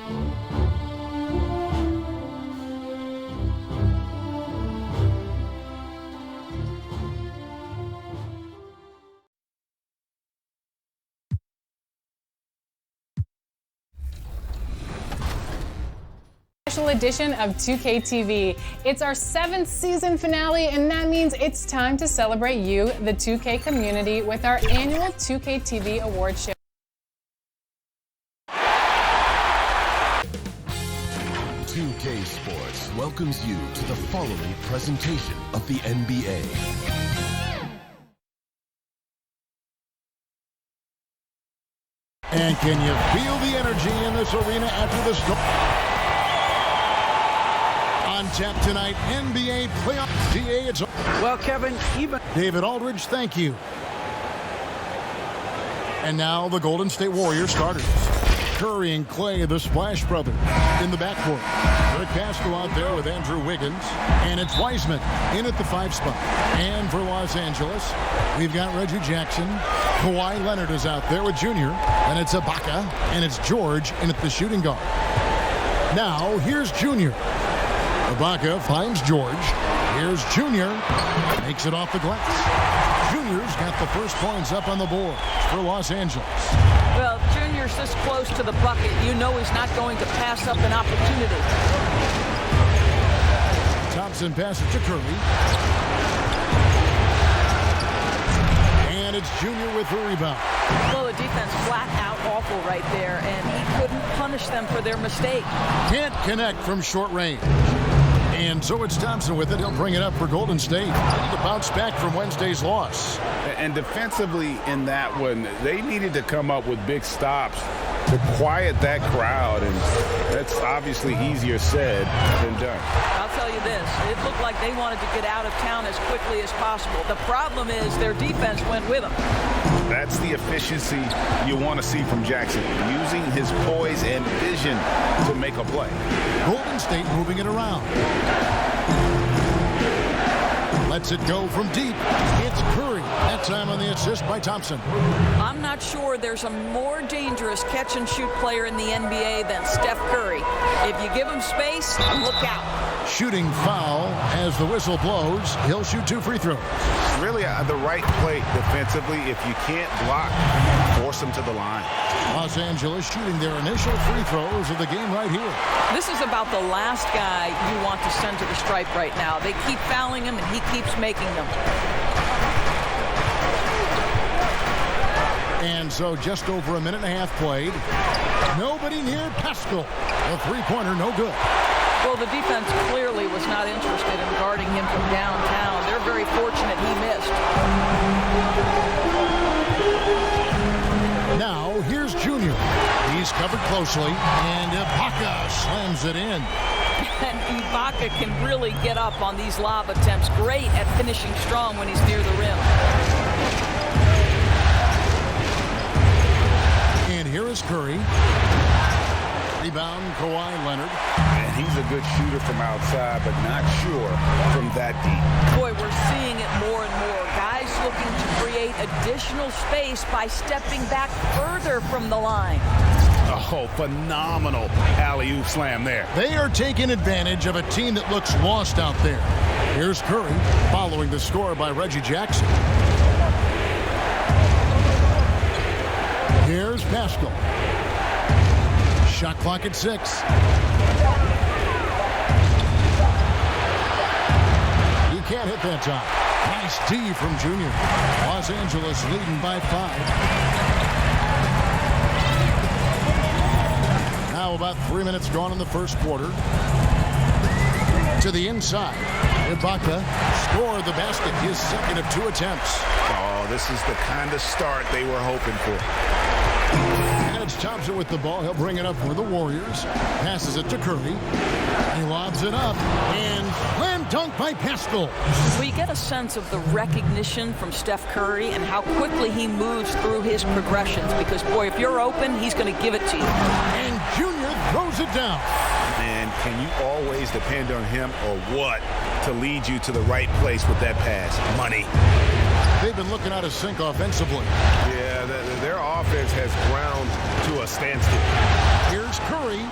Special edition of 2K TV. It's our 7th season finale, and that means it's time to celebrate you, the 2K community, with our annual 2K TV award show. "2K Sports welcomes you to the following presentation of the NBA. And can you feel the energy in this arena after the storm? On tap tonight, NBA playoff DA. It's well, Kevin, even David Aldridge, thank you. And now the Golden State Warriors starters. Curry and Clay, the Splash Brothers, in the backcourt. Rick Pascal out there with Andrew Wiggins. And it's Wiseman in at the 5 spot. And for Los Angeles, we've got Reggie Jackson. Kawhi Leonard is out there with Junior. And it's Ibaka. And it's George in at the shooting guard. Now, here's Junior. Ibaka finds George. Here's Junior. Makes it off the glass. Junior's got the first points up on the board for Los Angeles. Well, Junior's this close to the bucket. You know he's not going to pass up an opportunity. Thompson passes to Curry. And it's Junior with the rebound. Well, the defense flat out awful right there, and he couldn't punish them for their mistake. Can't connect from short range. And so it's Thompson with it. He'll bring it up for Golden State. They need to bounce back from Wednesday's loss. And defensively in that one, they needed to come up with big stops to quiet that crowd. And that's obviously easier said than done. I'll tell you this. It looked like they wanted to get out of town as quickly as possible. The problem is their defense went with them. That's the efficiency you want to see from Jackson, using his poise and vision to make a play. Golden State moving it around. Lets it go from deep. It's Curry. That time on the assist by Thompson. I'm not sure there's a more dangerous catch-and-shoot player in the NBA than Steph Curry. If you give him space, look out. Shooting foul as the whistle blows. He'll shoot 2 free throws. Really the right play defensively. If you can't block, force him to the line. Los Angeles shooting their initial free throws of the game right here. This is about the last guy you want to send to the stripe right now. They keep fouling him, and he keeps making them. And so just over a minute and a half played. Nobody near Pascal. A three-pointer, no good. Well, the defense clearly was not interested in guarding him from downtown. They're very fortunate he missed. Now, here's Junior. He's covered closely, and Ibaka slams it in. And Ibaka can really get up on these lob attempts. Great at finishing strong when he's near the rim. And here is Curry. Rebound, Kawhi Leonard. And he's a good shooter from outside, but not sure from that deep. Boy, we're seeing it more and more. Guys looking to create additional space by stepping back further from the line. Oh, phenomenal alley-oop slam there. They are taking advantage of a team that looks lost out there. Here's Curry following the score by Reggie Jackson. Here's Pascal. Shot clock at 6. He can't hit that time. Nice D from Junior. Los Angeles leading by 5. Now about 3 minutes gone in the first quarter. To the inside. Ibaka scored the basket, his second of 2 attempts. Oh, this is the kind of start they were hoping for. And it's Thompson with the ball. He'll bring it up for the Warriors. Passes it to Curry. He lobs it up. And slam dunk by Pascal. We get a sense of the recognition from Steph Curry and how quickly he moves through his progressions. Because, boy, if you're open, he's going to give it to you. And Junior throws it down. And can you always depend on him or what to lead you to the right place with that pass? Money. They've been looking out of sync offensively. Yeah, their offense has ground to a standstill. Here's Curry.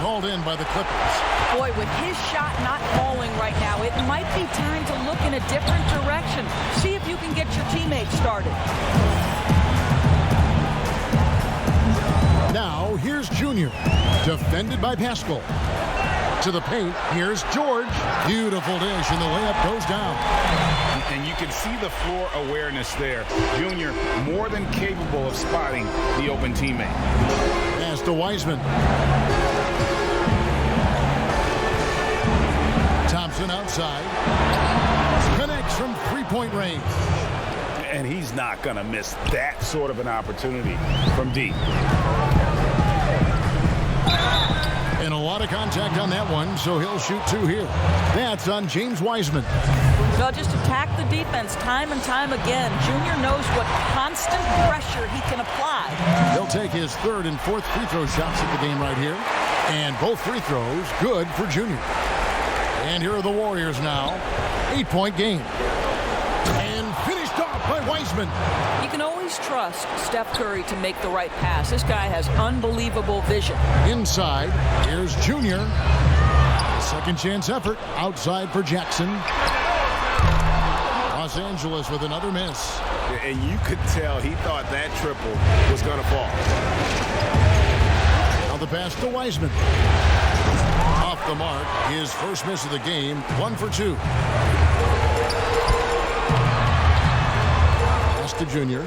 hauled in by the Clippers. Boy, with his shot not falling right now, it might be time to look in a different direction. See if you can get your teammates started. Now, here's Junior. Defended by Pascal. To the paint, here's George. Beautiful dish, and the layup goes down. And you can see the floor awareness there. Junior more than capable of spotting the open teammate. Pass to Wiseman. Thompson outside. Connects from three-point range. And he's not going to miss that sort of an opportunity from deep. And a lot of contact on that one, so he'll shoot two here. That's on James Wiseman. Well, just attack the defense time and time again. Junior knows what constant pressure he can apply. He'll take his third and fourth free throw shots at the game right here. And both free throws good for Junior. And here are the Warriors now. 8-point game. And finished off by Wiseman. You can always trust Steph Curry to make the right pass. This guy has unbelievable vision. Inside, here's Junior. Second chance effort outside for Jackson. Los Angeles with another miss. And you could tell he thought that triple was going to fall. Now the pass to Wiseman. Off the mark, his first miss of the game, 1 for 2. Pass to Junior.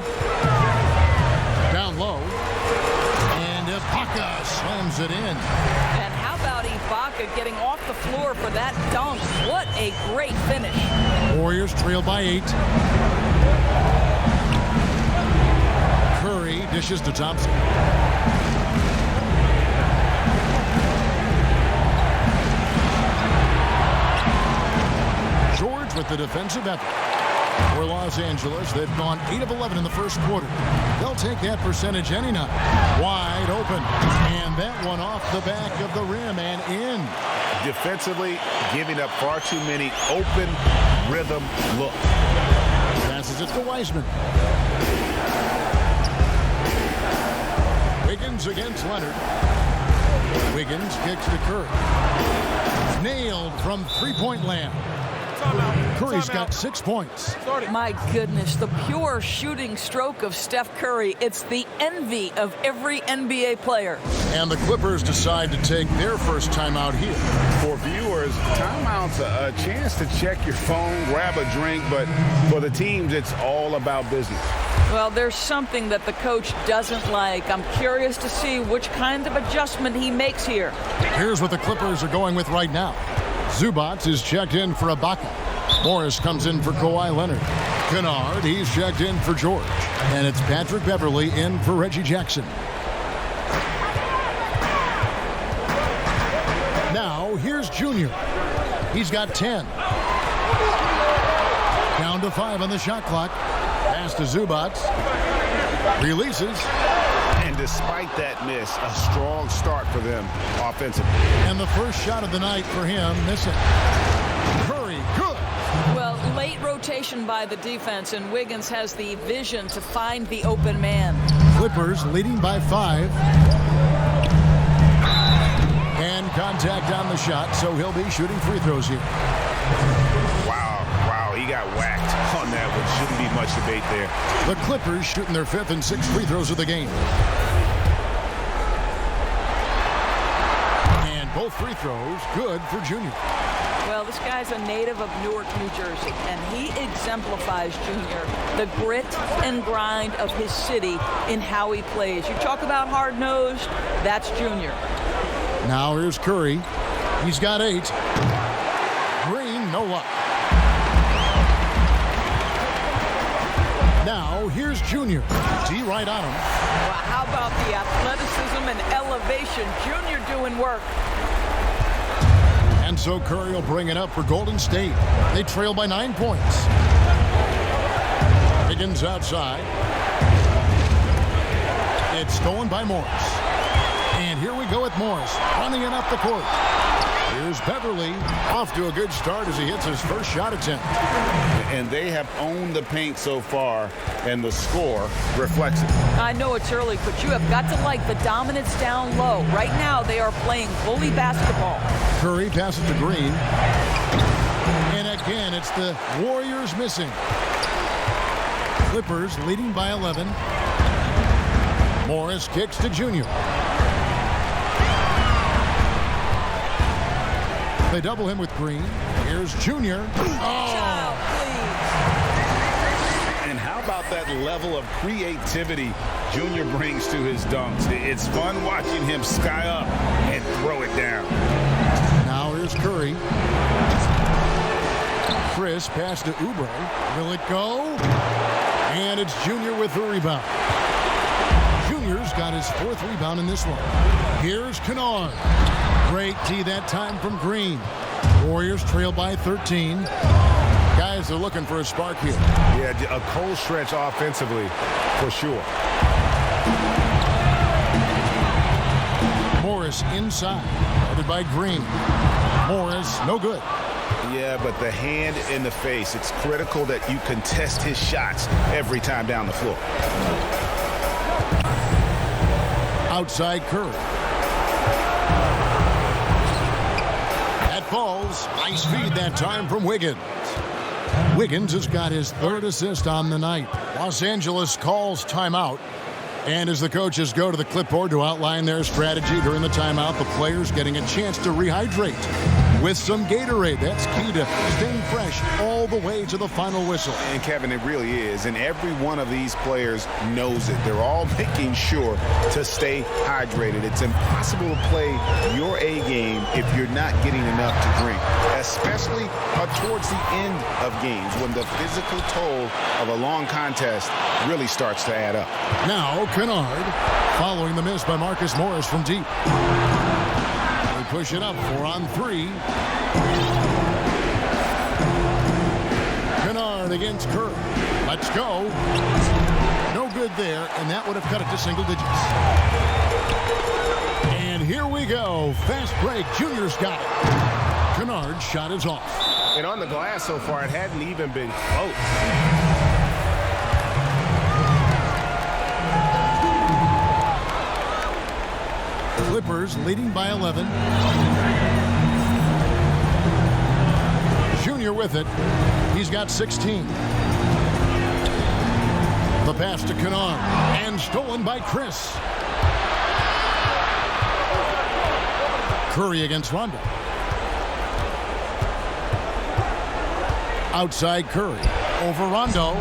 Down low. And Ibaka slams it in. And how about Ibaka getting off the floor for that dunk? What a great finish. Warriors trail by 8. Curry dishes to Thompson. George with the defensive effort. For Los Angeles, they've gone 8 of 11 in the first quarter. They'll take that percentage any night. Wide open. And that one off the back of the rim and in. Defensively, giving up far too many open rhythm looks. Passes it to Wiseman. Wiggins against Leonard. Wiggins kicks to Curry. Nailed from three-point land. Curry's got 6 points. My goodness, the pure shooting stroke of Steph Curry. It's the envy of every NBA player. And the Clippers decide to take their first timeout here. For viewers, timeout's a chance to check your phone, grab a drink, but for the teams, it's all about business. Well, there's something that the coach doesn't like. I'm curious to see which kind of adjustment he makes here. Here's what the Clippers are going with right now. Zubac is checked in for Ibaka. Morris comes in for Kawhi Leonard. Kennard, he's checked in for George. And it's Patrick Beverley in for Reggie Jackson. Now, here's Junior. He's got 10. Down to 5 on the shot clock. Pass to Zubac. Releases. And despite that miss, a strong start for them offensively. And the first shot of the night for him, missing. Curry, good. Well, late rotation by the defense, and Wiggins has the vision to find the open man. Clippers leading by 5. And contact on the shot, so he'll be shooting free throws here. Wow, he got whacked on that one. Shouldn't be much debate there. The Clippers shooting their 5th and 6th free throws of the game. And both free throws good for Junior. Well, this guy's a native of Newark, New Jersey, and he exemplifies, Junior, the grit and grind of his city in how he plays. You talk about hard-nosed, that's Junior. Now here's Curry. He's got 8. Green, no luck. Now here's Junior. D right on him. Well, how about the athleticism and elevation? Junior doing work. And so Curry will bring it up for Golden State. They trail by 9 points. Wiggins outside. It's stolen by Morris. And here we go with Morris running it up the court. Here's Beverly off to a good start as he hits his first shot attempt. And they have owned the paint so far, and the score reflects it. I know it's early, but you have got to like the dominance down low. Right now, they are playing bully basketball. Curry passes to Green. And again, it's the Warriors missing. Clippers leading by 11. Morris kicks to Junior. They double him with Green. Here's Junior. Oh! And how about that level of creativity Junior brings to his dunks? It's fun watching him sky up and throw it down. Now here's Curry. Chris pass to Oubre. Will it go? And it's Junior with the rebound. Junior's got his 4th rebound in this one. Here's Kennard. Great tee that time from Green. Warriors trail by 13. Guys are looking for a spark here. Yeah, a cold stretch offensively for sure. Morris inside. Guarded by Green. Morris, no good. Yeah, but the hand in the face, it's critical that you contest his shots every time down the floor. Outside Curry. That falls. Nice feed that time from Wiggins. Wiggins has got his 3rd assist on the night. Los Angeles calls timeout. And as the coaches go to the clipboard to outline their strategy during the timeout, the players getting a chance to rehydrate with some Gatorade. That's key to staying fresh all the way to the final whistle. And Kevin, it really is. And every one of these players knows it. They're all making sure to stay hydrated. It's impossible to play your A game if you're not getting enough to drink, especially towards the end of games when the physical toll of a long contest really starts to add up. Now Kennard following the miss by Marcus Morris from deep. They push it up 4 on 3. Kennard against Curry. Let's go. No good there, and that would have cut it to single digits. And here we go. Fast break. Junior's got it. Kennard's shot is off. And on the glass so far, it hadn't even been close. Clippers leading by 11. Junior with it. He's got 16. The pass to Kennard. And stolen by Chris. Curry against Rondo. Outside Curry. Over Rondo.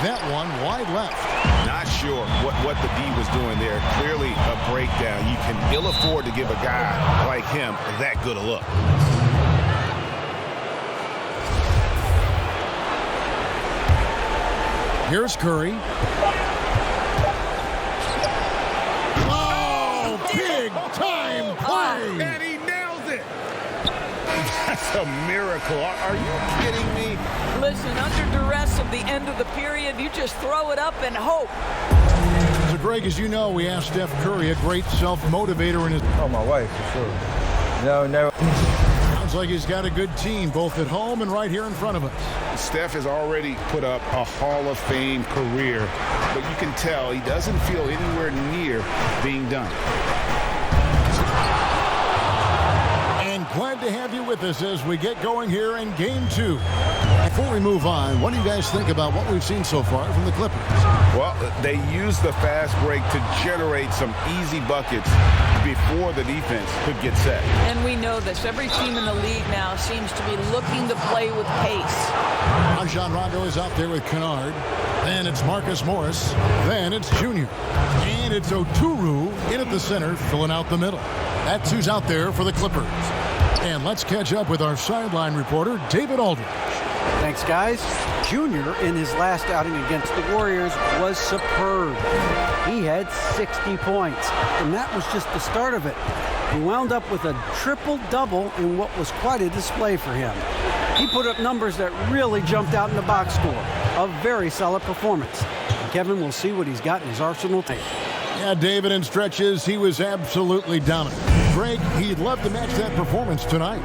That one wide left. Not sure what the D was doing there. Clearly a breakdown. You can ill afford to give a guy like him that good a look. Here's Curry. Oh, big time play. And he nails it. That's a miracle. Are you kidding me? Listen, under duress of the end of the period, you just throw it up and hope. So, Greg, as you know, we asked Steph Curry, a great self-motivator in his... Oh, my wife, for sure. No. Sounds like he's got a good team, both at home and right here in front of us. Steph has already put up a Hall of Fame career, but you can tell he doesn't feel anywhere near being done. And glad to have you with us as we get going here in Game 2. Before we move on, what do you guys think about what we've seen so far from the Clippers? Well, they used the fast break to generate some easy buckets before the defense could get set. And we know this. Every team in the league now seems to be looking to play with pace. Rajon Rondo is out there with Kennard. Then it's Marcus Morris. Then it's Junior. And it's Oturu in at the center, filling out the middle. That's who's out there for the Clippers. And let's catch up with our sideline reporter, David Aldridge. Thanks, guys. Junior, in his last outing against the Warriors, was superb. He had 60 points, and that was just the start of it. He wound up with a triple-double in what was quite a display for him. He put up numbers that really jumped out in the box score. A very solid performance. And Kevin will see what he's got in his arsenal tonight. Yeah, David, in stretches, he was absolutely dominant. Greg, he'd love to match that performance tonight.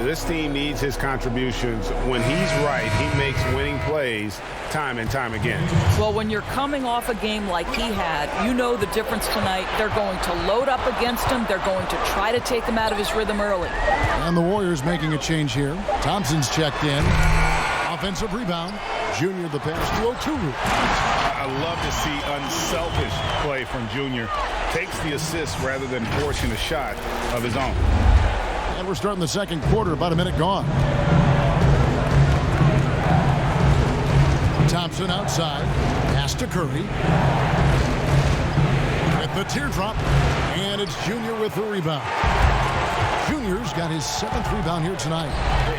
This team needs his contributions. When he's right, he makes winning plays time and time again. Well, when you're coming off a game like he had, you know the difference tonight. They're going to load up against him. They're going to try to take him out of his rhythm early. And the Warriors making a change here. Thompson's checked in. Offensive rebound. Junior the pass to Oturu. I love to see unselfish play from Junior. Takes the assist rather than forcing a shot of his own. And we're starting the second quarter, about a minute gone. Thompson outside. Pass to Curry. With the teardrop. And it's Junior with the rebound. Junior's got his 7th rebound here tonight.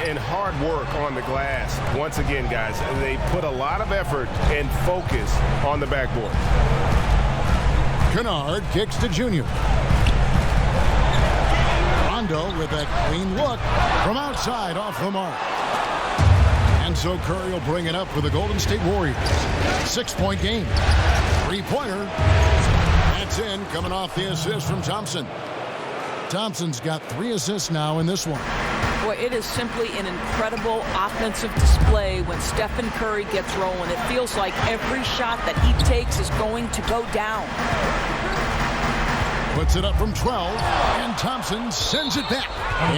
And hard work on the glass. Once again, guys, they put a lot of effort and focus on the backboard. Kennard kicks to Junior. Rondo with a clean look from outside off the mark. And so Curry will bring it up for the Golden State Warriors. 6-point game. 3-pointer. That's in, coming off the assist from Thompson. Thompson's got 3 assists now in this one. Boy, it is simply an incredible offensive display when Stephen Curry gets rolling. It feels like every shot that he takes is going to go down. Puts it up from 12, and Thompson sends it back.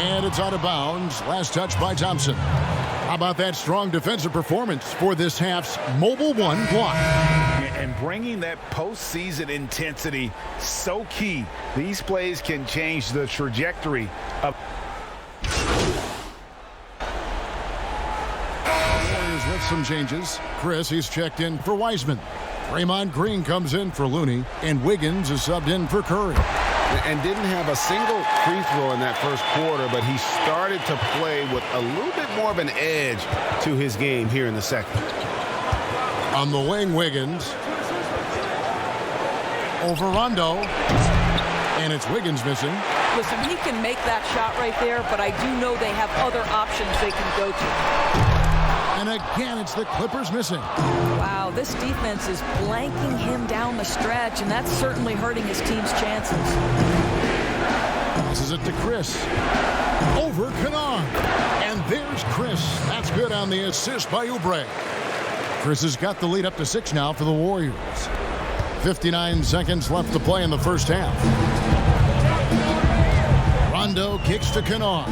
And it's out of bounds. Last touch by Thompson. How about that strong defensive performance for this half's Mobile One block? And bringing that postseason intensity, so key. These plays can change the trajectory of... Warriors with some changes. Chris, he's checked in for Wiseman. Draymond Green comes in for Looney, and Wiggins is subbed in for Curry. And didn't have a single free throw in that first quarter, but he started to play with a little bit more of an edge to his game here in the second. On the wing, Wiggins. Over Rondo. And it's Wiggins missing. Listen, he can make that shot right there, but I do know they have other options they can go to. And again, it's the Clippers missing. Wow, this defense is blanking him down the stretch, and that's certainly hurting his team's chances. Passes it to Chris. Over Kennard. And there's Chris. That's good on the assist by Oubre. Chris has got the lead up to 6 now for the Warriors. 59 seconds left to play in the first half. Rondo kicks to Kennard.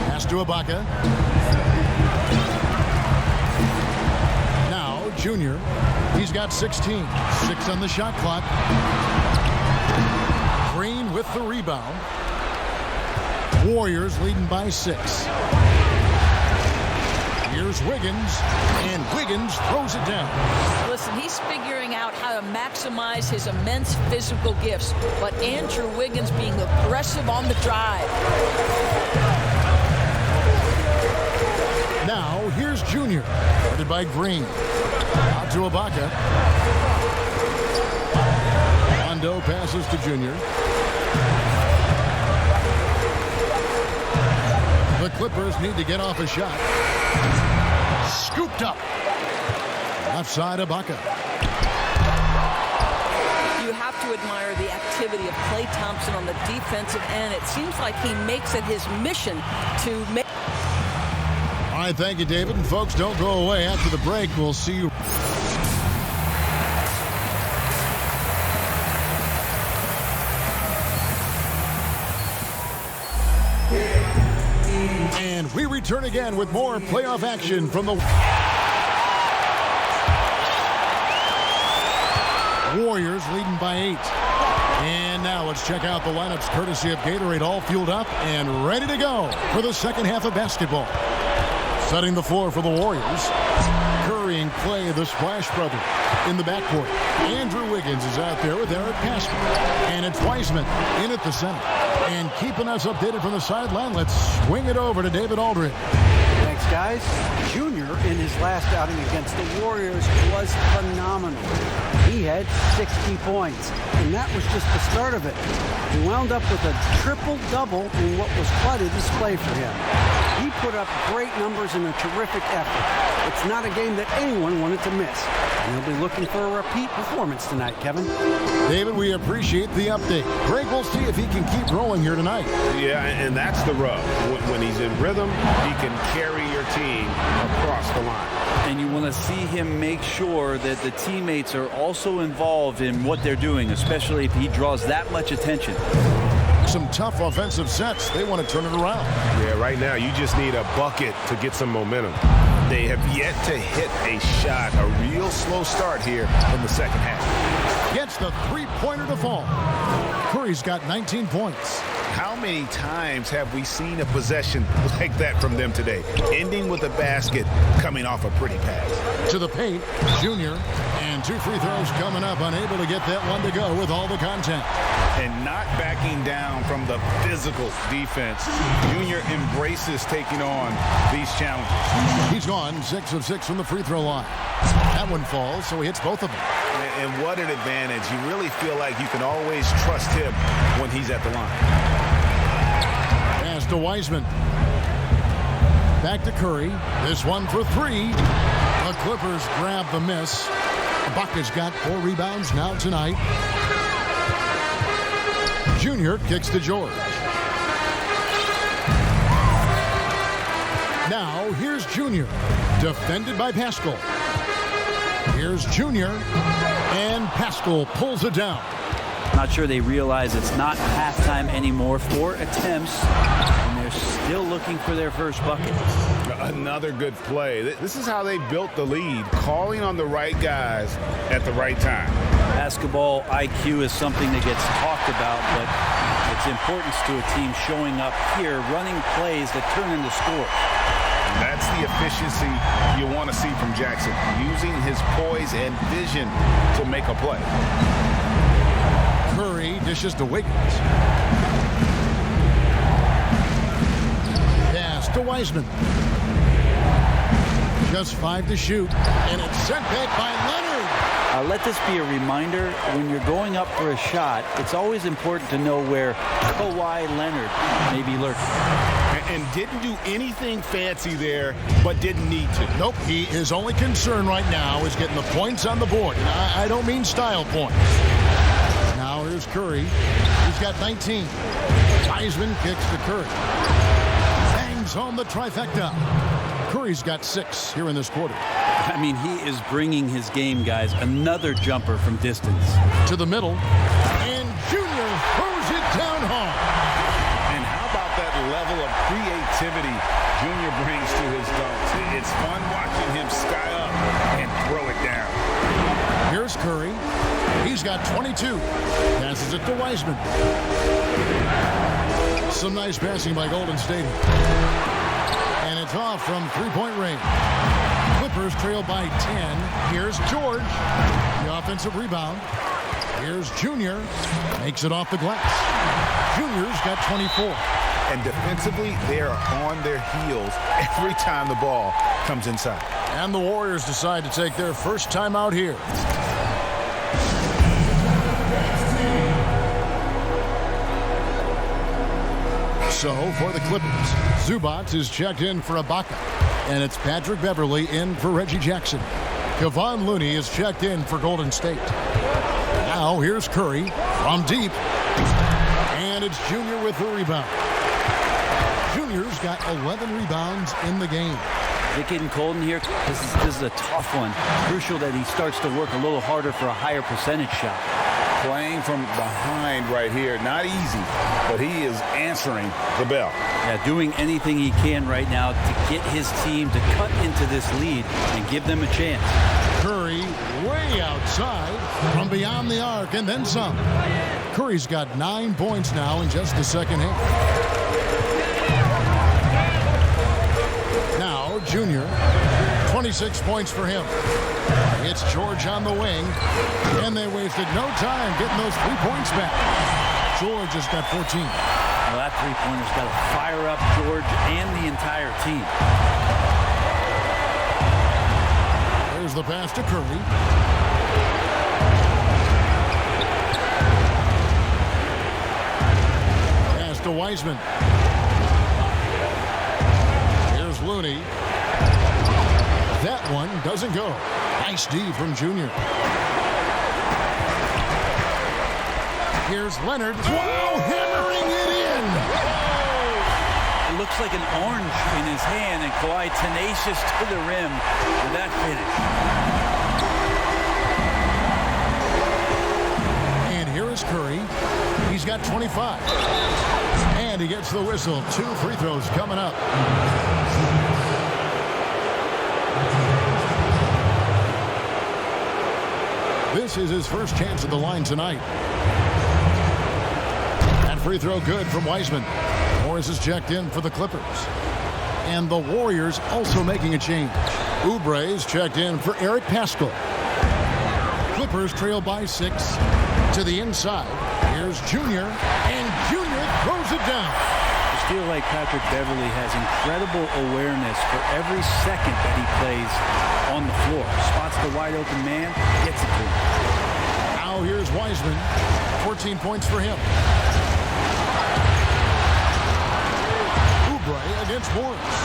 Pass to Ibaka. Now Junior. He's got 16. 6 on the shot clock. Green with the rebound. Warriors leading by 6. Here's Wiggins, and Wiggins throws it down. Listen, he's figuring out how to maximize his immense physical gifts, but Andrew Wiggins being aggressive on the drive. Now, here's Junior, guarded by Green. Out to Ibaka. Rondo passes to Junior. The Clippers need to get off a shot. Scooped up. Left side, Ibaka. You have to admire the activity of Klay Thompson on the defensive end. It seems like he makes it his mission to make... All right, thank you, David. And folks, don't go away. After the break, we'll see you. And we return again with more playoff action from the Warriors, leading by 8. And now let's check out the lineups courtesy of Gatorade, all fueled up and ready to go for the second half of basketball. Setting the floor for the Warriors. Curry and Klay, the Splash Brothers, in the backcourt. Andrew Wiggins is out there with Eric Pascal. And it's Wiseman in at the center. And keeping us updated from the sideline, let's swing it over to David Aldridge. Thanks, guys. Junior, in his last outing against the Warriors, was phenomenal. He had 60 points, and that was just the start of it. He wound up with a triple-double in what was quite a display for him. He put up great numbers and a terrific effort. It's not a game that anyone wanted to miss. And he'll be looking for a repeat performance tonight, Kevin. David, we appreciate the update. Greg, we'll see if he can keep rolling here tonight. Yeah, and that's the rub. When he's in rhythm, he can carry your team across the line. And you want to see him make sure that the teammates are also involved in what they're doing, especially if he draws that much attention. Some tough offensive sets. They want to turn it around. Yeah, right now you just need a bucket to get some momentum. They have yet to hit a shot, a real slow start here in the second half. Gets the three-pointer to fall. Curry's got 19 points. How many times have we seen a possession like that from them today? Ending with a basket, coming off a pretty pass. To the paint, Junior, and 2 free throws coming up, unable to get that one to go with all the contact. And not backing down from the physical defense. Junior embraces taking on these challenges. He's gone 6 of 6 from the free throw line. That one falls, so he hits both of them. And what an advantage. You really feel like you can always trust him when he's at the line. Pass to Wiseman. Back to Curry. This one for 3. The Clippers grab the miss. Ibaka's got 4 rebounds now tonight. Junior kicks to George. Now here's Junior. Defended by Pascal. Here's Junior. And Pascal pulls it down. Not sure they realize it's not halftime anymore. 4 attempts, and they're still looking for their first bucket. Another good play. This is how they built the lead, calling on the right guys at the right time. Basketball IQ is something that gets talked about, but its importance to a team showing up here, running plays that turn into scores. That's the efficiency you want to see from Jackson, using his poise and vision to make a play. Curry dishes to Wiggins. Pass to Wiseman. Just 5 to shoot, and it's sent back by Leonard. Let this be a reminder, when you're going up for a shot, it's always important to know where Kawhi Leonard may be lurking. And didn't do anything fancy there, but didn't need to. Nope, his only concern right now is getting the points on the board. And I don't mean style points. Now here's Curry. He's got 19. Wiseman kicks to Curry. Bangs home the trifecta. Curry's got 6 here in this quarter. I mean, he is bringing his game, guys. Another jumper from distance. To the middle. And Junior throws it down hard. And how about that level of creativity Junior brings to his dunks? It's fun watching him sky up and throw it down. Here's Curry. He's got 22. Passes it to Wiseman. Some nice passing by Golden State. And it's off from three-point range. Clippers trail by 10. Here's George. The offensive rebound. Here's Junior. Makes it off the glass. Junior's got 24. And defensively, they are on their heels every time the ball comes inside. And the Warriors decide to take their first time out here. So for the Clippers, Zubac is checked in for Ibaka. And it's Patrick Beverly in for Reggie Jackson. Kevon Looney is checked in for Golden State. Now here's Curry from deep. And it's Junior with the rebound. Junior's got 11 rebounds in the game. Is it getting cold in here? This is a tough one. Crucial that he starts to work a little harder for a higher percentage shot. Playing from behind right here. Not easy, but he is answering the bell. Yeah, doing anything he can right now to get his team to cut into this lead and give them a chance. Curry way outside from beyond the arc and then some. Curry's got 9 points now in just the second half. Now Junior, 26 points for him. It's George on the wing, and they wasted no time getting those 3 points back. George has got 14. Well, that three-pointer's got to fire up George and the entire team. There's the pass to Curry. Pass to Wiseman. Looney. That one doesn't go. Nice D from Junior. Here's Leonard. Wow, hammering it in. It looks like an orange in his hand, and Kawhi tenacious to the rim with that finish. And here is Curry. He's got 25. And he gets the whistle. 2 free throws coming up. This is his first chance at the line tonight. That free throw good from Wiseman. Morris is checked in for the Clippers. And the Warriors also making a change. Oubre is checked in for Eric Paschall. Clippers trail by 6 to the inside. Here's Junior, and Junior throws it down. I just feel like Patrick Beverley has incredible awareness for every second that he plays on the floor. Spots the wide open man, gets it to him. Now here's Wiseman. 14 points for him. Oubre against Morris.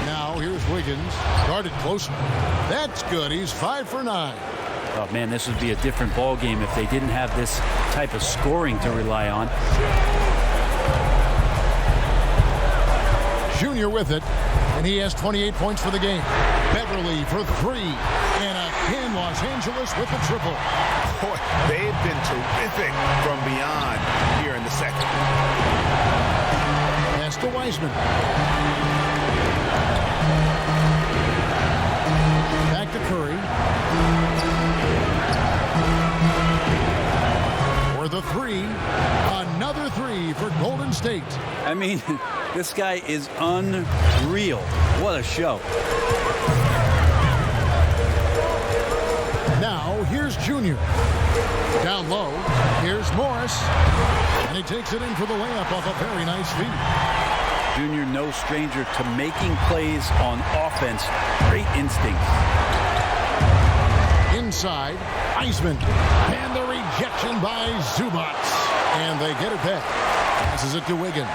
Now here's Wiggins. Guarded closer. That's good. He's 5 for 9. Oh, man, this would be a different ball game if they didn't have this type of scoring to rely on. Junior with it, and he has 28 points for the game. Beverley for 3, and again Los Angeles with the triple. Boy, they've been terrific from beyond here in the second. Pass to Wiseman. Back to Curry. For the 3, another 3 for Golden State. I mean, this guy is unreal. What a show. Now, here's Junior. Down low, here's Morris. And he takes it in for the layup off a very nice feed. Junior, no stranger to making plays on offense. Great instinct. Inside, Wiseman. And the rejection by Zubac. And they get it back. Passes it to Wiggins.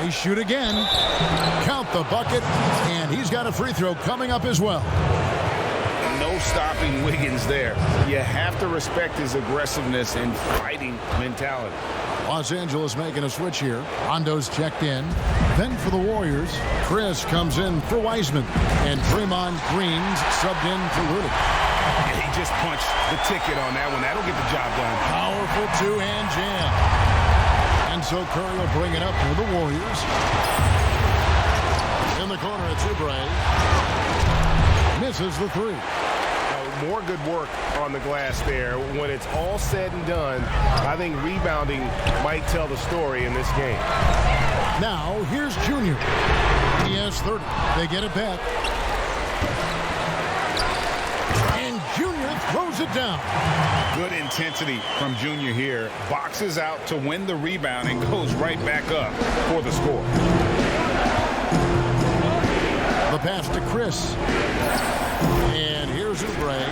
They shoot again. Count the bucket. And he's got a free throw coming up as well. No stopping Wiggins there. You have to respect his aggressiveness and fighting mentality. Los Angeles making a switch here. Rondo's checked in. Then for the Warriors, Chris comes in for Wiseman. And Draymond Green's subbed in for Looney. He just punched the ticket on that one. That'll get the job done. Powerful two-hand jam. And so Curry will bring it up for the Warriors. In the corner, it's Oubre. Misses the 3. More good work on the glass there. When it's all said and done, I think rebounding might tell the story in this game. Now, here's Junior. He has 30. They get it back. And Junior throws it down. Good intensity from Junior here. Boxes out to win the rebound and goes right back up for the score. The pass to Chris. And here's Oubre.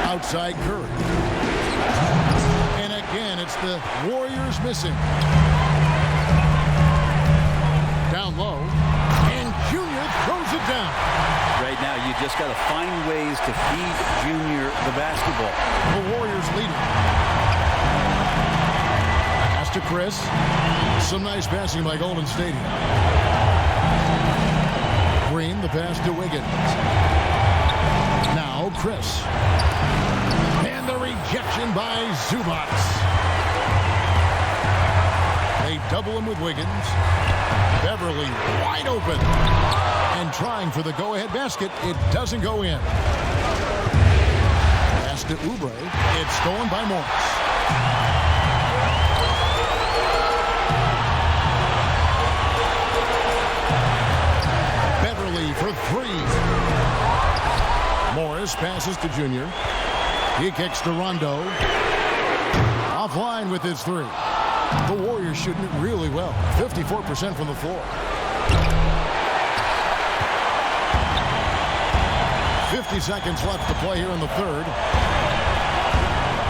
Outside Curry. And again, it's the Warriors missing. Down low. And Junior throws it down. Right now, you just got to find ways to feed Junior the basketball. The Warriors lead it. Pass to Chris. Some nice passing by Golden State. Green, the pass to Wiggins. Now Chris. And the rejection by Zubac. They double him with Wiggins. Beverley wide open. And trying for the go-ahead basket. It doesn't go in. Pass to Oubre. It's stolen by Morris. For 3. Morris passes to Junior. He kicks to Rondo. Offline with his 3. The Warriors shooting it really well. 54% from the floor. 56 seconds left to play here in the third.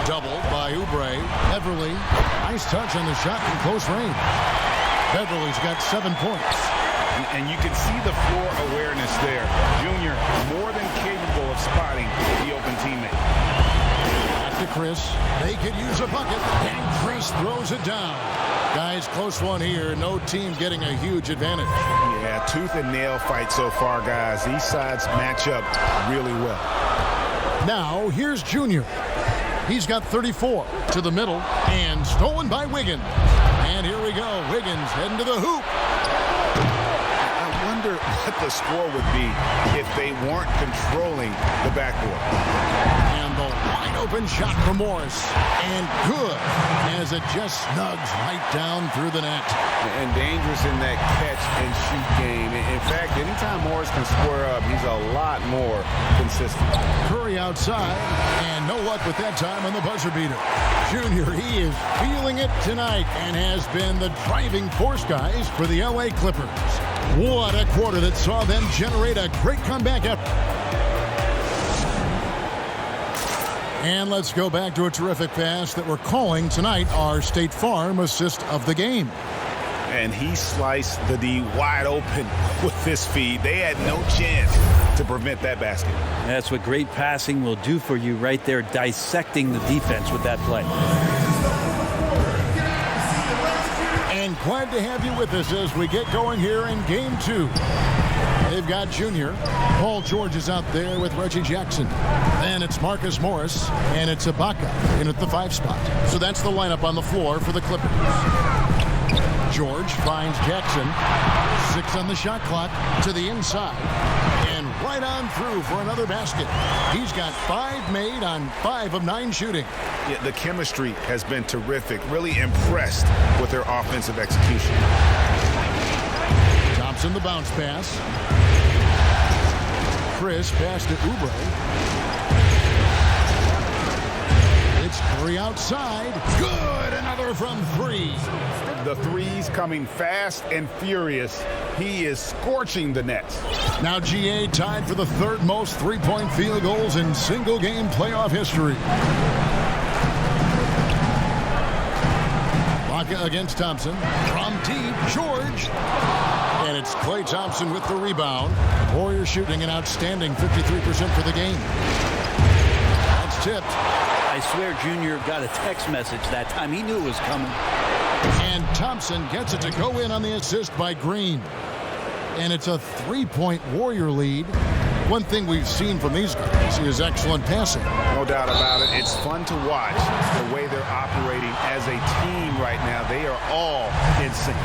Doubled by Oubre. Beverly, nice touch on the shot from close range. Beverly's got 7 points. And you can see the floor awareness there. Junior more than capable of spotting the open teammate. Back to Chris. They could use a bucket, and Chris throws it down. Guys, close one here. No team getting a huge advantage. Yeah, tooth and nail fight so far, guys. These sides match up really well. Now, here's Junior. He's got 34 to the middle and stolen by Wiggins. And here we go. Wiggins heading to the hoop. I wonder what the score would be if they weren't controlling the backboard. And the wide open shot from Morris. And good as it just snugs right down through the net. And dangerous in that catch and shoot game. In fact, anytime Morris can square up, he's a lot more consistent. Curry outside, and no luck with that time on the buzzer beater. Junior, he is feeling it tonight and has been the driving force, guys, for the LA Clippers. What a quarter that saw them generate a great comeback effort. And let's go back to a terrific pass that we're calling tonight our State Farm assist of the game. And he sliced the D wide open with this feed. They had no chance to prevent that basket. That's what great passing will do for you right there, dissecting the defense with that play. And glad to have you with us as we get going here in Game 2. They've got Junior. Paul George is out there with Reggie Jackson. Then it's Marcus Morris, and it's Ibaka in at the 5 spot. So that's the lineup on the floor for the Clippers. George finds Jackson. 6 on the shot clock to the inside. And right on through for another basket. He's got 5 made on 5 of 9 shooting. Yeah, the chemistry has been terrific. Really impressed with their offensive execution. Thompson the bounce pass. Chris pass to Oubre. It's Curry outside. Good! Another from 3. The threes coming fast and furious. He is scorching the nets. Now GA tied for the 3rd most three-point field goals in single-game playoff history. Ibaka against Thompson. From deep, George. And it's Klay Thompson with the rebound. Warriors shooting an outstanding 53% for the game. That's tipped. I swear Junior got a text message that time. He knew it was coming. And Thompson gets it to go in on the assist by Green. And it's a 3-point Warrior lead. One thing we've seen from these guys is excellent passing. No doubt about it. It's fun to watch the way they're operating as a team right now. They are all in sync.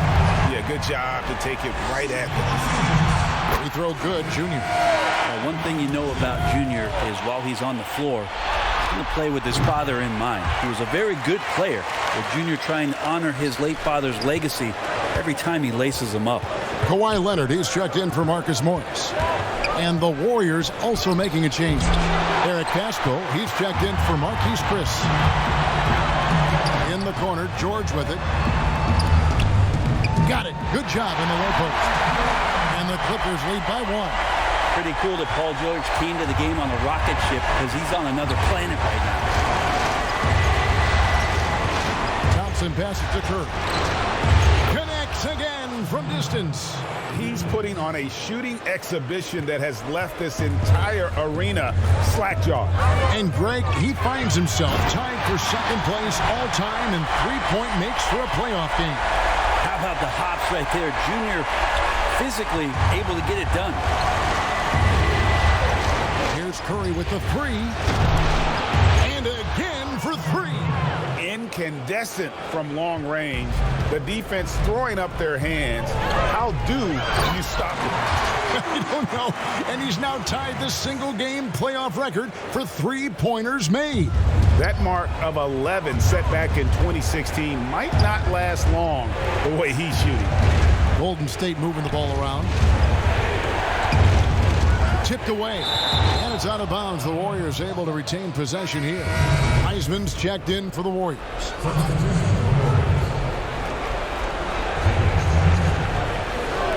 Yeah, good job to take it right at them. Free throw good, Junior. Well, one thing you know about Junior is while he's on the floor, he's going to play with his father in mind. He was a very good player, with Junior trying to honor his late father's legacy every time he laces him up. Kawhi Leonard, he's checked in for Marcus Morris. And the Warriors also making a change. Eric Pascal, he's checked in for Marquise Chris. In the corner, George with it. Got it. Good job in the low post. And the Clippers lead by 1. Pretty cool that Paul George came to the game on a rocket ship because he's on another planet right now. Thompson passes to Curry. Connects again from distance. He's putting on a shooting exhibition that has left this entire arena slack-jawed. And Greg, he finds himself tied for 2nd place all-time in three-point makes for a playoff game. How about the hops right there? Junior physically able to get it done. Here's Curry with the 3. And again for 3. Incandescent from long range. The defense throwing up their hands. How do you stop it? I don't know. And he's now tied the single-game playoff record for 3-pointers made. That mark of 11 set back in 2016 might not last long the way he's shooting. Golden State moving the ball around. Tipped away. And it's out of bounds. The Warriors able to retain possession here. Heisman's checked in for the Warriors.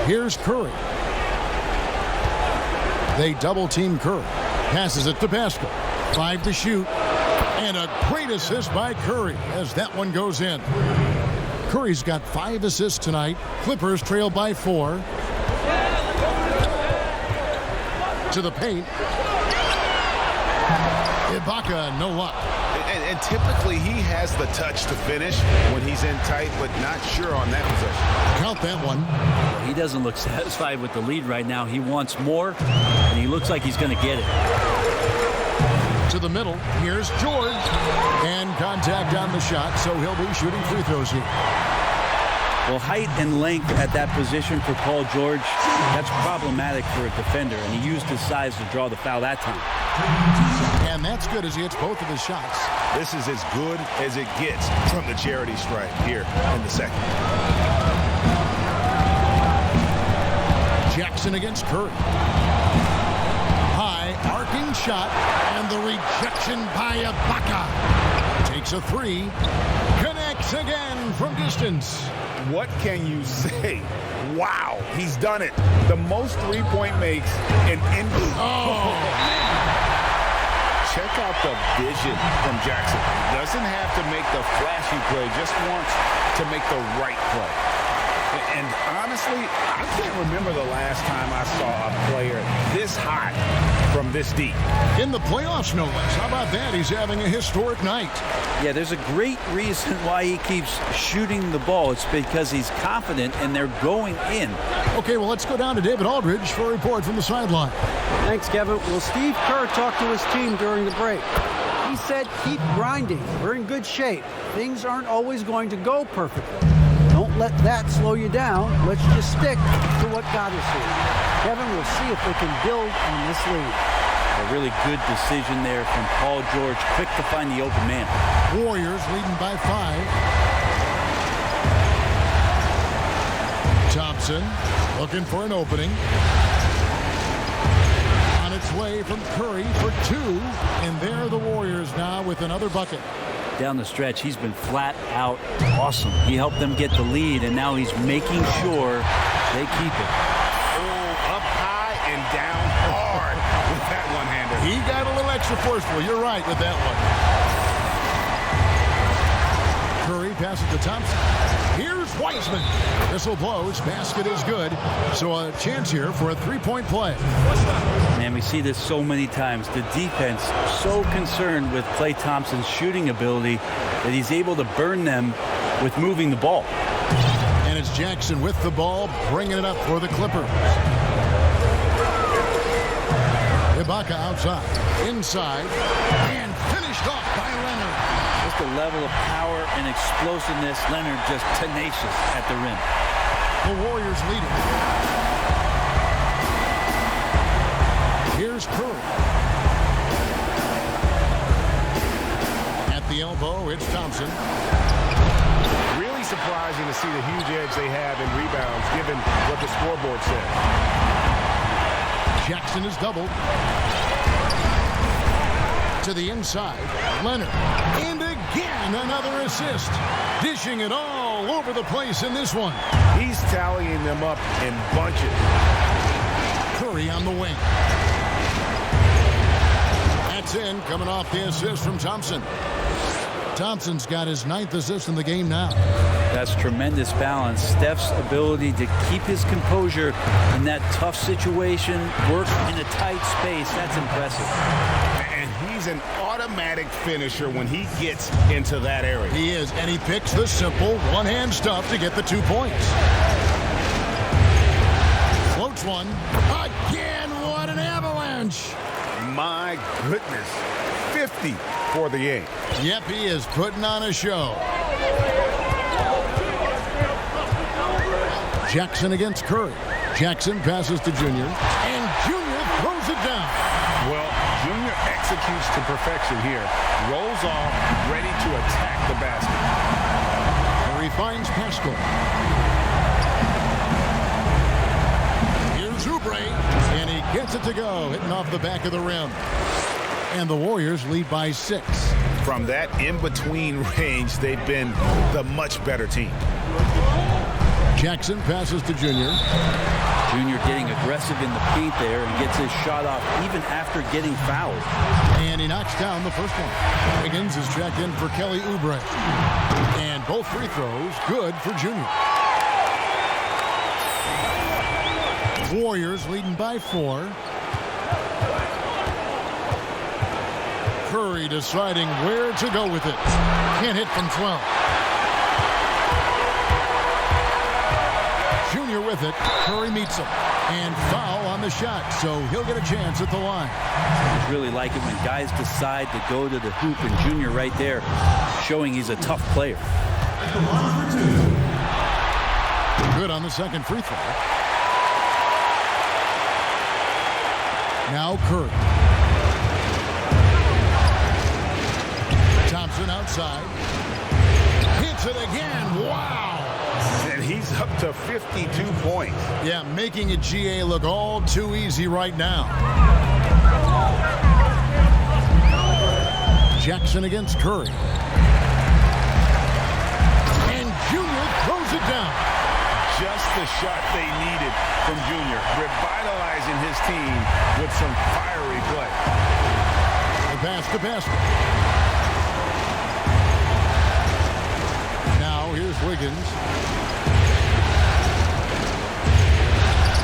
Here's Curry. They double-team Curry. Passes it to Pascal. 5 to shoot. And a great assist by Curry as that one goes in. Curry's got 5 assists tonight. Clippers trail by 4. To the paint. Ibaka, no luck. And typically he has the touch to finish when he's in tight, but not sure on that possession. Count that one. He doesn't look satisfied with the lead right now. He wants more, and he looks like he's going to get it. To the middle. Here's George. And contact on the shot, so he'll be shooting free throws here. Well, height and length at that position for Paul George, that's problematic for a defender, and he used his size to draw the foul that time. And that's good as he hits both of his shots. This is as good as it gets from the charity stripe here in the second. Jackson against Curry. High arcing shot, and the rejection by Ibaka. Takes a 3. Connects again from distance. What can you say? Wow, he's done it. The most three-point makes in NBA. Oh, Check out the vision from Jackson. Doesn't have to make the flashy play, just wants to make the right play. And honestly, I can't remember the last time I saw a player this hot from this deep. in the playoffs, no less. How about that? He's having a historic night. Yeah, there's a great reason why he keeps shooting the ball. It's because he's confident and they're going in. Okay, well, let's go down to David Aldridge for a report from the sideline. Thanks, Kevin. Well, Steve Kerr talked to his team during the break. He said, keep grinding. We're in good shape. Things aren't always going to go perfectly. Don't let that slow you down. Let's just stick to what got us here. Kevin, we'll see if they can build on this lead. A really good decision there from Paul George. Quick to find the open man. Warriors leading by 5. Thompson looking for an opening. On its way from Curry for 2. And there are the Warriors now with another bucket. Down the stretch, he's been flat out awesome. He helped them get the lead, and now he's making sure they keep it. Oh, up high and down hard with that one-hander. He got a little extra forceful. You're right with that one. Curry passes to Thompson. Here's Wiseman. This will blow. His basket is good. So a chance here for a three-point play. Man, we see this so many times. The defense so concerned with Klay Thompson's shooting ability that he's able to burn them with moving the ball. And it's Jackson with the ball, bringing it up for the Clippers. Ibaka outside, inside, and finished off by Leonard. Just the level of power and explosiveness. Leonard just tenacious at the rim. The Warriors leading. Here's Curry. At the elbow, it's Thompson. Really surprising to see the huge edge they have in rebounds, given what the scoreboard said. Jackson is doubled. To the inside, Leonard. And again, another assist. Dishing it all over the place in this one. He's tallying them up in bunches. Curry on the wing. That's in, coming off the assist from Thompson. Thompson's got his 9th assist in the game now. That's tremendous balance. Steph's ability to keep his composure in that tough situation, work in a tight space, that's impressive. And he's an automatic finisher when he gets into that area. He is, and he picks the simple one-hand stuff to get the 2 points. Floats one. Again, what an avalanche. My goodness. 50 for the game. Yep, he is putting on a show. Jackson against Curry. Jackson passes to Junior, and Junior throws it down. Well, Junior executes to perfection here. Rolls off, ready to attack the basket. Curry finds Pascal. Here's Oubre, and he gets it to go, hitting off the back of the rim. And the Warriors lead by 6. From that in-between range, they've been the much better team. Jackson passes to Junior. Junior getting aggressive in the paint there and gets his shot off even after getting fouled. And he knocks down the first one. Wiggins is checked in for Kelly Oubre. And both free throws good for Junior. Warriors leading by 4. Curry deciding where to go with it. Can't hit from 12. Junior with it. Curry meets him. And foul on the shot, so he'll get a chance at the line. I just really like it when guys decide to go to the hoop, and Junior right there showing he's a tough player. Good on the second free throw. Now Curry. Thompson outside. Hits it again. Wow. And he's up to 52 points. Yeah, making it GA look all too easy right now. Jackson against Curry. And Junior throws it down. Just the shot they needed from Junior, revitalizing his team with some fiery play. And pass to basket. Now here's Wiggins.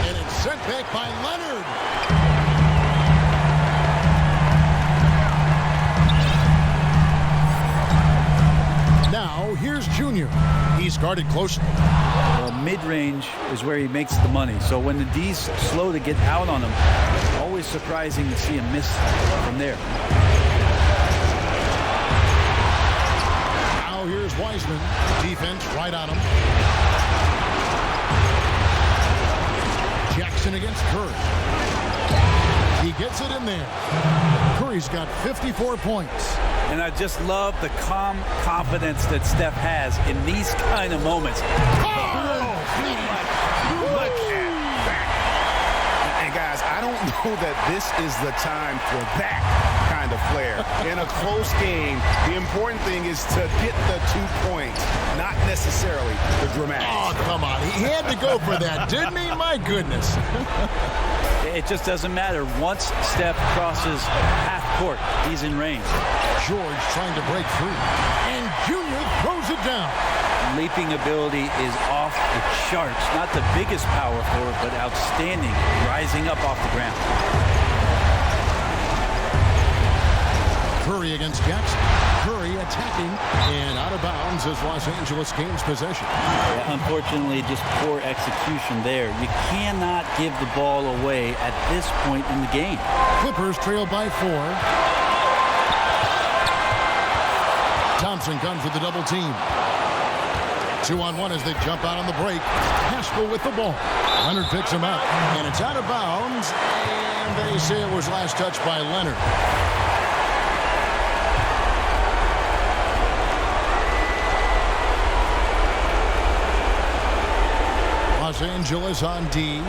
And it's sent back by Leonard. Now here's Junior. He's guarded closely. Mid-range is where he makes the money. So when the D's slow to get out on him, always surprising to see him miss from there. Now here's Wiseman. Defense right on him. Jackson against Curry. He gets it in there. Curry's got 54 points. And I just love the calm confidence that Steph has in these kind of moments. Look at that. And guys, I don't know that this is the time for that kind of flair. In a close game, the important thing is to get the 2 points, not necessarily the dramatics. Oh, come on. He had to go for that, didn't he? My goodness. It just doesn't matter. Once Steph crosses half court, he's in range. George trying to break free. And Junior throws it down. Leaping ability is off the charts. Not the biggest power forward, but outstanding, rising up off the ground. Curry against Jackson. Curry attacking and out of bounds as Los Angeles gains possession. Yeah, unfortunately, just poor execution there. You cannot give the ball away at this point in the game. Clippers trail by 4. Thompson comes with the double team. 2-on-1 as they jump out on the break. Haskell with the ball. Leonard picks him up, and it's out of bounds, and they say it was last touched by Leonard. Los Angeles on D.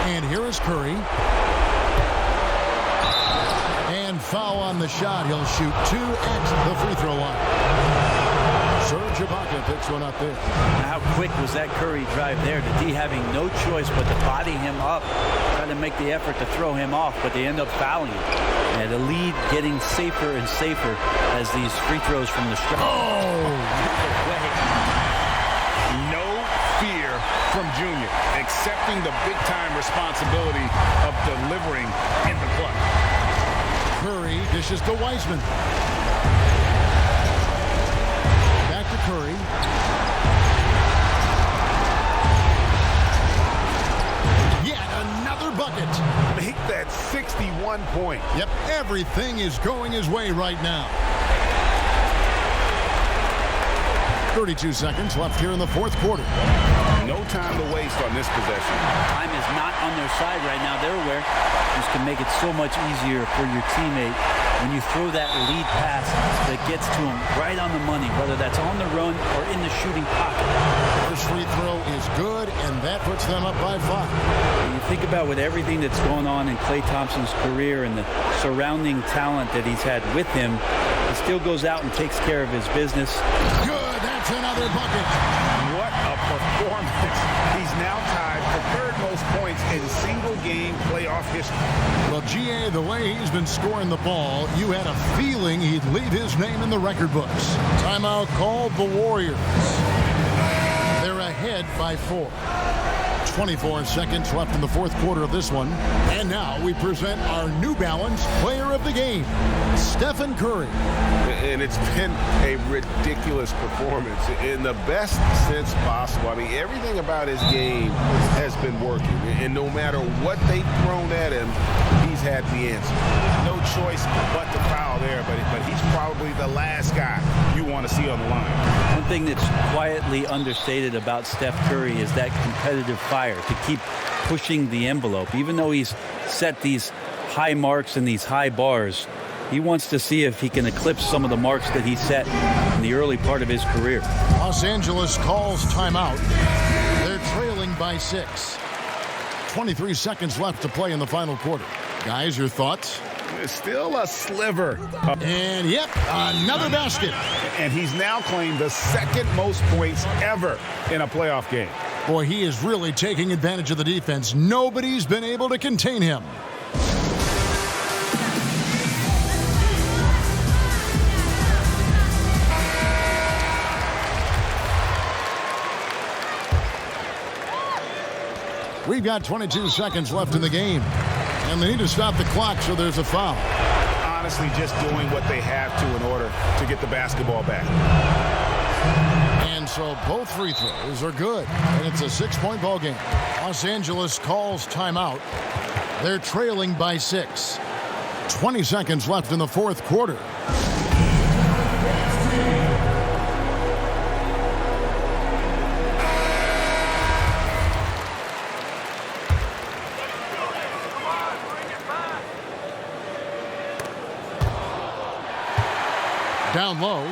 And here is Curry. And foul on the shot. He'll shoot 2 at the free throw line. Serge Ibaka picks one up there. How quick was that Curry drive there? The D having no choice but to body him up, try to make the effort to throw him off, but they end up fouling him. And the lead getting safer and safer as these free throws from the stretch. No fear from Junior, accepting the big-time responsibility of delivering in the clutch. Curry dishes to Wiseman. Back to Curry. Yet another bucket. Make that 61 point. Yep, everything is going his way right now. 32 seconds left here in the fourth quarter. No time to waste on this possession. Time is not on their side right now. They're aware. This can make it so much easier for your teammate when you throw that lead pass that gets to him right on the money, whether that's on the run or in the shooting pocket. First free throw is good, and that puts them up by 5. When you think about with everything that's going on in Klay Thompson's career and the surrounding talent that he's had with him, this still goes out and takes care of his business. Good, that's another bucket. What a performance. He's now tied for third most points in single-game playoff history. Well, GA, the way he's been scoring the ball, you had a feeling he'd leave his name in the record books. Timeout called the Warriors. They're ahead by 4. 24 seconds left in the fourth quarter of this one. And now we present our New Balance Player of the Game, Stephen Curry. And it's been a ridiculous performance in the best sense possible. I mean, everything about his game has been working. And no matter what they've thrown at him, he's had the answer. No choice but to foul there, but he's probably the last guy you want to see on the line. One thing that's quietly understated about Steph Curry is that competitive fire to keep pushing the envelope. Even though he's set these high marks and these high bars, he wants to see if he can eclipse some of the marks that he set in the early part of his career. Los Angeles calls timeout. They're trailing by 6. 23 seconds left to play in the final quarter. Guys, your thoughts? It's still a sliver. And yep, another basket. And he's now claimed the second most points ever in a playoff game. Boy, he is really taking advantage of the defense. Nobody's been able to contain him. We've got 22 seconds left in the game. And they need to stop the clock, so there's a foul. Honestly, just doing what they have to in order to get the basketball back. And so both free throws are good. And it's a 6-point ball game. Los Angeles calls timeout. They're trailing by 6. 20 seconds left in the fourth quarter. Down low.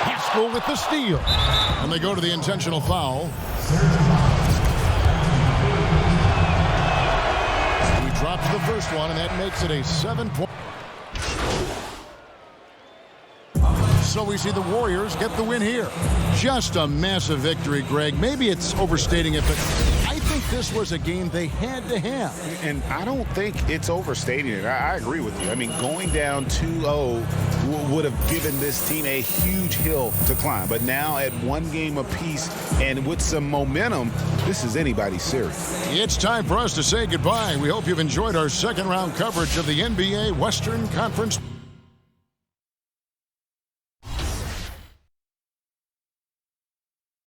Haskell with the steal. And they go to the intentional foul. He drops the first one, and that makes it a 7-point. So we see the Warriors get the win here. Just a massive victory, Greg. Maybe it's overstating it, but I think this was a game they had to have. And I don't think it's overstating it. I agree with you. I mean, going down 2-0 would have given this team a huge hill to climb. But now at one game apiece and with some momentum, this is anybody's series. It's time for us to say goodbye. We hope you've enjoyed our second round coverage of the NBA Western Conference.